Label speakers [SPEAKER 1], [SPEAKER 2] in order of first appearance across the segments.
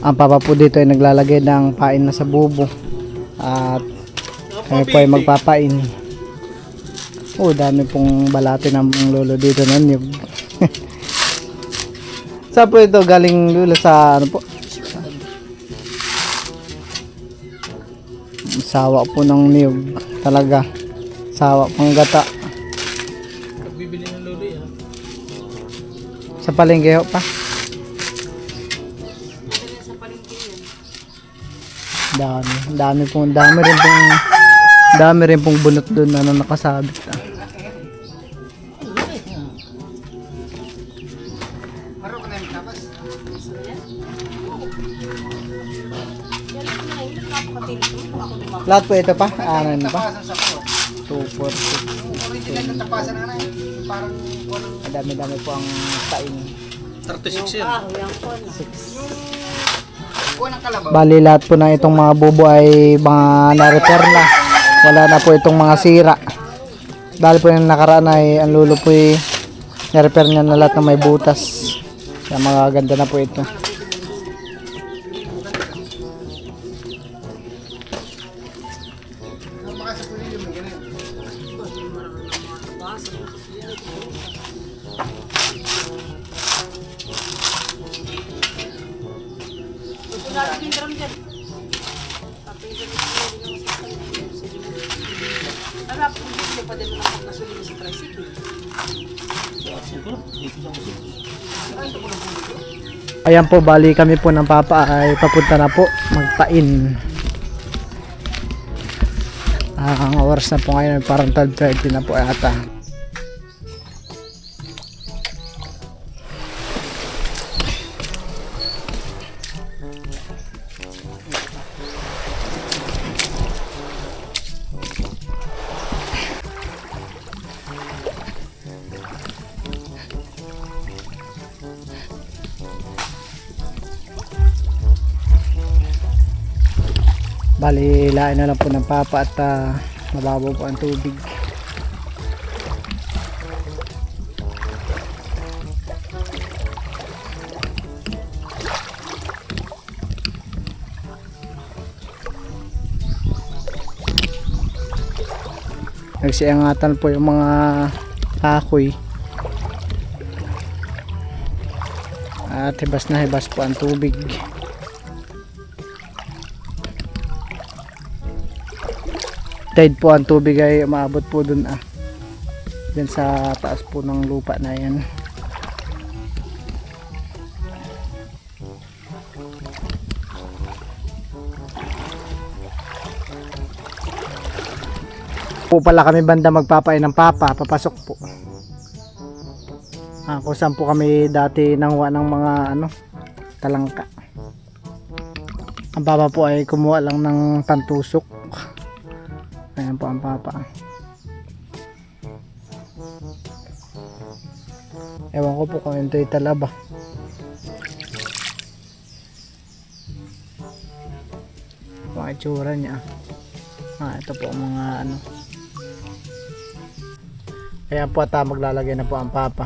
[SPEAKER 1] Ang papa po dito ay naglalagay ng pain na sa bubo. At kami po ay magpapain. Oh, dami pong balate ng lolo dito ng niyog. Saan po ito galing lolo sa ano po? Sawa po ng niyog. Talaga. Sawa pang gata.
[SPEAKER 2] Bibili ng lolo yan.
[SPEAKER 1] Sa palengke ho pa. Dami rin pong bunot doon na nakasabit. Lahat po ito pa? Ano pa? 2, 4, 6. Dami po ang pain.
[SPEAKER 2] 36 yan.
[SPEAKER 1] 6. Bali lahat po na itong mga bubo ay mga na-repair na. Wala na po itong mga sira. Dahil po yung nakaraan ay ang lulo po ay na-repair niya na lahat ng may butas. Kaya mga ganda na po ito. Ayan po, bali kami po ng papa ay papunta na po magpain. Ang oras na po ngayon parang 12:30 na po ata. Bali, lain na lang po ng papa at mababaw po ang tubig. Nagsiangatan po yung mga kahoy. At hibas na hibas po ang tubig. Tide po ang tubig ay umaabot po dun dyan sa taas po ng lupa na yan. Po pala kami banda magpapain ng papa, papasok po. Kung saan po kami dati nangwa ng mga talangka. Ang papa po ay kumuha lang ng pantusok. Ayan po ang papa. Ewan ko po kung ito italaba. Ang itsura niya. Ito po ang mga Ayan po at maglalagay na po ang papa.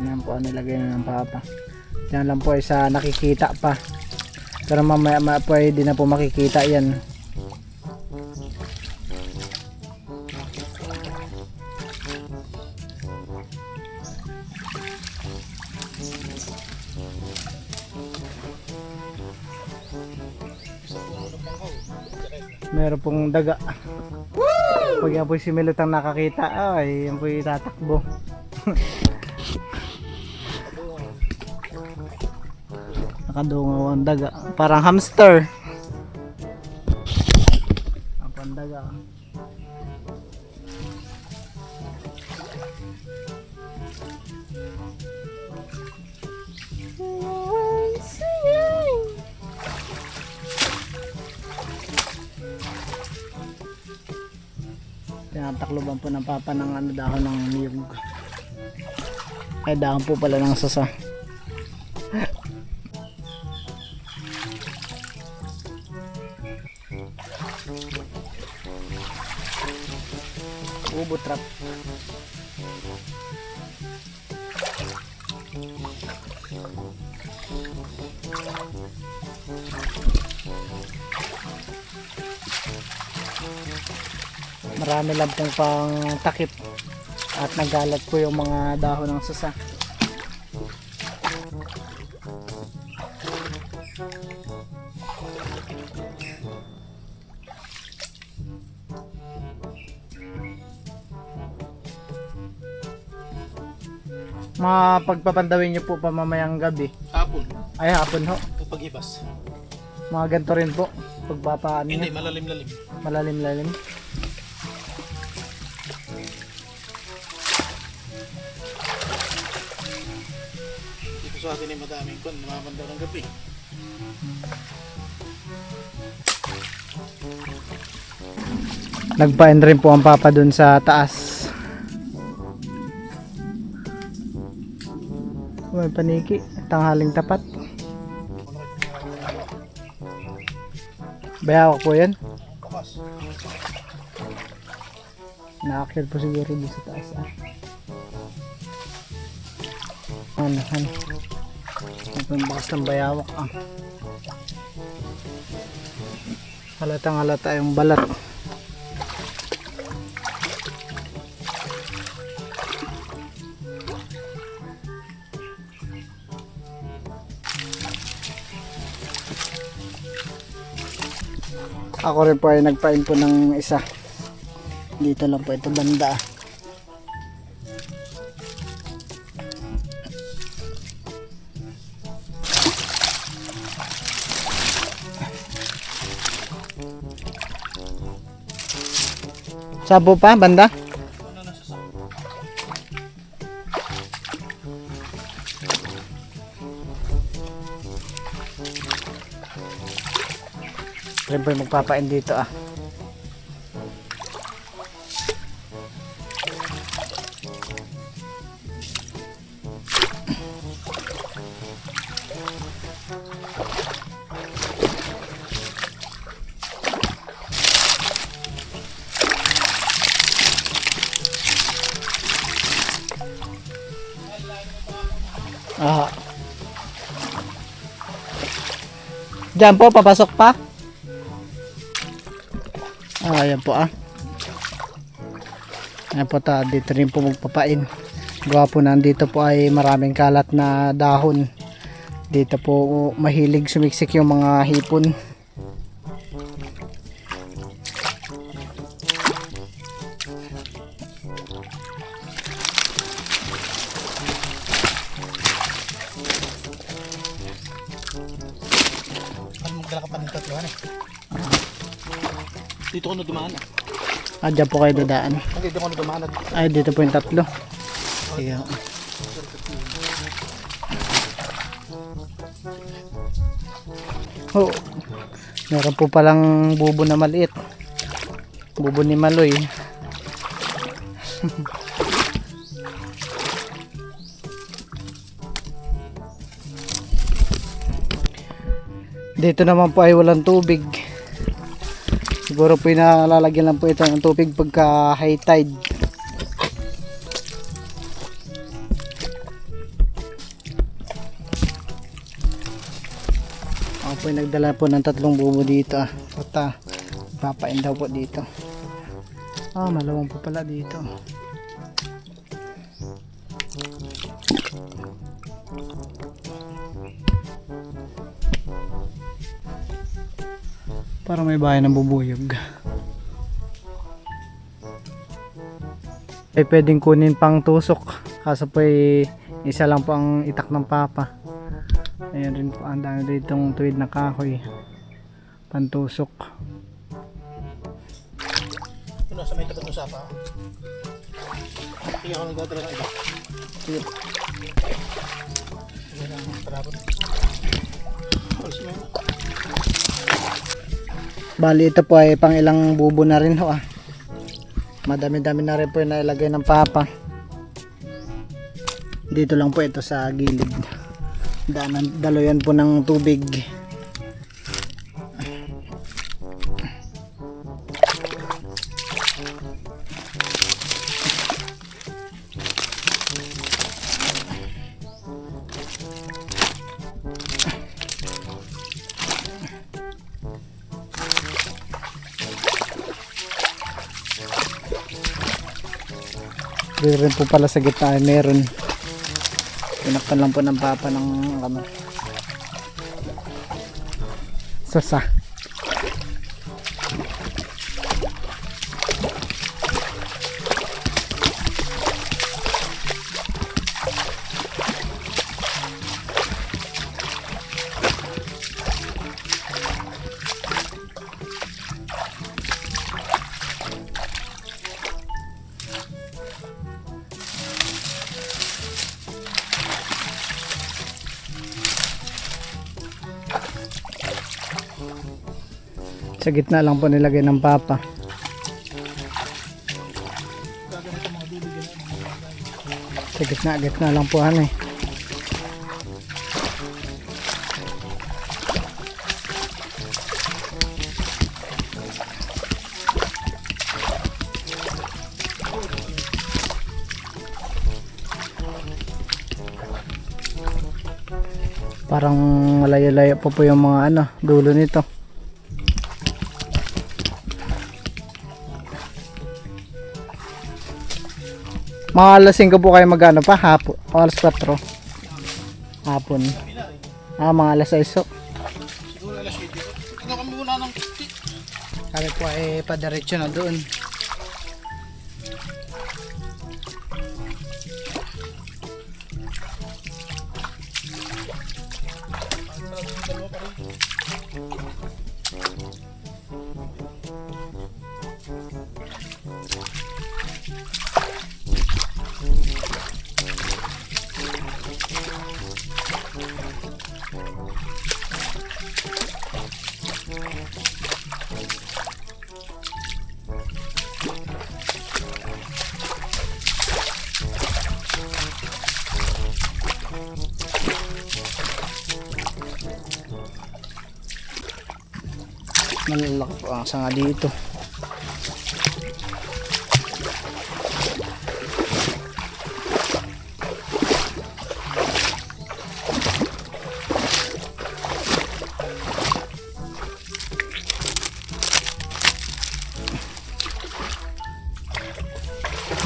[SPEAKER 1] Yan po ang nilagay na ng papa. Yan lang po ay sa nakikita pa. Pero mamaya po ay di na po makikita yan. Meron pong daga. Pag yan po si Milutang nakakita, ay yan po itatakbo. Nakadungaw ang daga. Parang hamster. Ang pandaga. Tinatakloban po ng papa ng dahon ng niyog. Ay dahon po pala ng sasa. bubo trap. Marami lang pong pang takip at nagalat po yung mga dahon ng susa. Mapagpapandawin nyo po pa mamayang gabi.
[SPEAKER 2] Hapon.
[SPEAKER 1] Ay hapon ho.
[SPEAKER 2] Kapag ibas.
[SPEAKER 1] Mga ganito rin po. Pagpapaan
[SPEAKER 2] Hindi,
[SPEAKER 1] nyo.
[SPEAKER 2] malalim-lalim.
[SPEAKER 1] Malalim-lalim.
[SPEAKER 2] Dito sa atin ay madaming kon, namamandaw ng gabi.
[SPEAKER 1] Nagpain rin po ang papa dun sa taas. May paniki. Tanghaling tapat. Bayawak po yan.
[SPEAKER 2] Bakas.
[SPEAKER 1] Nakakil po siguro dito sa taas. Ano. Ito yung bakas ng bayawak. Halatang halata yung balat. Ako rin po ay nagpain po ng isa. Dito lang po ito banda. Sabo pa banda? Rin po yung magpapain dito Diyan po, papasok pa. Ayan po Ayan po dito rin po magpapain. Gawa po nandito po ay maraming kalat na dahon. Dito po mahilig sumiksik yung mga hipon.
[SPEAKER 2] Magdala ka pa ng tatlo, Dito ko na dumaan.
[SPEAKER 1] Diyan po kayo dadaan.
[SPEAKER 2] Dito ko na dumaan.
[SPEAKER 1] Ay, dito po yung tatlo. Sige. Oh, meron po palang bubo na maliit. Bubo ni Maloy. Dito naman po ay walang tubig. Siguro po inalalagyan lang po ito ng tubig pagka high tide. Ako po ay nagdala po ng 3 bubo dito. At papain daw po dito. Malawang po pala dito. Parang may bahay ng bubuyog. Ay pwedeng kunin pang tusok. Kaso po isa lang po ang itak ng papa. Ayan rin po ang dami ditong tuwid na kahoy. Pantusok.
[SPEAKER 2] Ito sa may tapat ng sapa. Hindi ako nagdadala ng iba.
[SPEAKER 1] Sige.
[SPEAKER 2] Hindi na ako tarapon. Alis mo yun.
[SPEAKER 1] Bali ito po ay pang ilang bubo na rin ho Madami-dami na rin po yung nailagay ng papa. Dito lang po ito sa gilid. Daloyan po ng tubig. Doon rin po pala sa gitna ay meron. Pinakpan lang po ng papa ng ano, sasa. Sa gitna lang po nilagay ng papa. Sa gitna lang po ano eh. Parang malayo-layo po yung mga ano, dulo nito. Mga alas 5 po kayo magano pa hapon, o alas 4 hapon. Mga alas 6.
[SPEAKER 2] Siguro alas 7. Tignan kami muna ng puti.
[SPEAKER 1] Kami po ay padiretso na doon. Malalaki po ang sanga dito.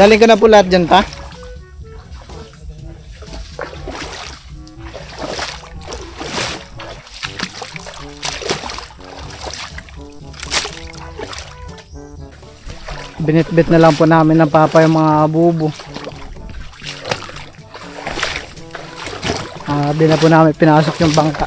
[SPEAKER 1] Daling ko na po lahat dyan pa. Binitbit na lang po namin ng papa yung mga bubo. Di na po namin pinasok yung bangka.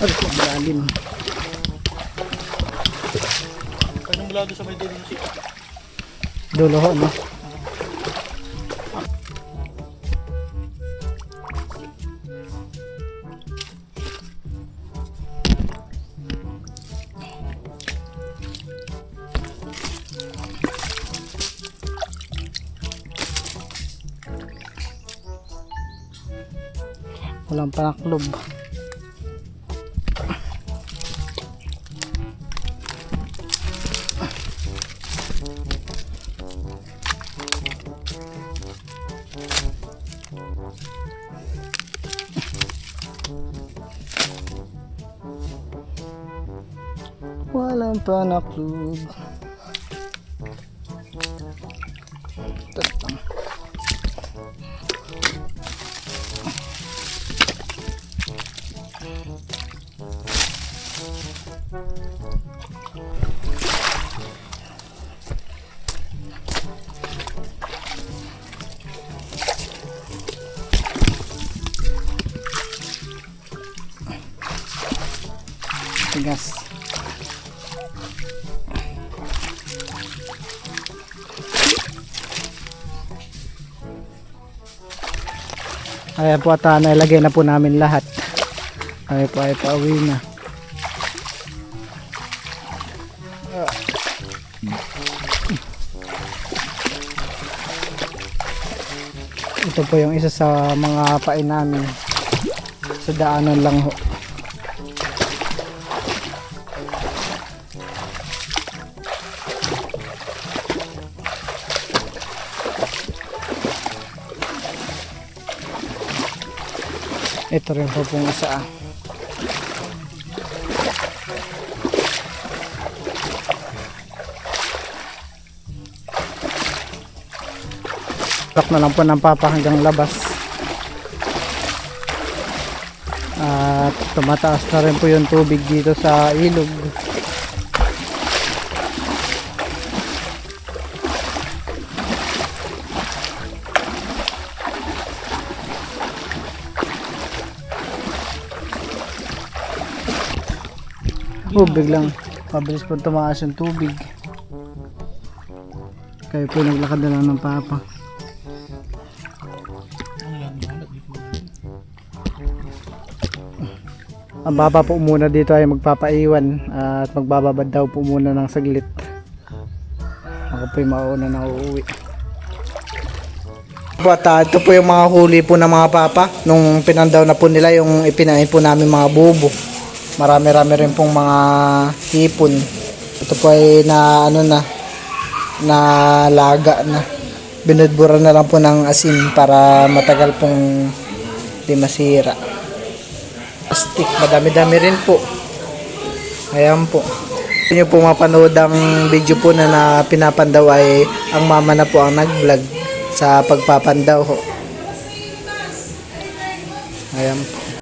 [SPEAKER 1] Ay, ang lalim.
[SPEAKER 2] Kaya mula doon sa may dulo ng sika.
[SPEAKER 1] Dulo ho, no? Walang panaklob. Walang panaklob. Tatang. Tigas. Ayan po at nailagay na po namin lahat. Kami po ay pauwi na. Ito po yung isa sa mga pain namin. Sa daanan lang ho. Ito rin po pong isa. Lock na lang po ng papa hanggang labas. At tumataas na rin po yung tubig dito sa ilog. Biglang pabilis po tumaas yung tubig. Kayo po naglakad na lang ng papa. Ang baba po muna dito ay magpapaiwan at magbababad daw po muna ng saglit. Ako po yung mauna na uuwi. At ito po yung mga huli po ng mga papa nung pinandaw na po nila yung ipinain po namin mga bubo. Marami-rami rin pong mga hipon. Ito po ay na laga na. Binudbura na lang po ng asin para matagal pong di masira. Plastic, madami-dami rin po. Ayan po. Kung nyo po mapanood ang video po na pinapandaw ay ang mama na po ang nag-vlog sa pagpapandaw ho. Ayan po.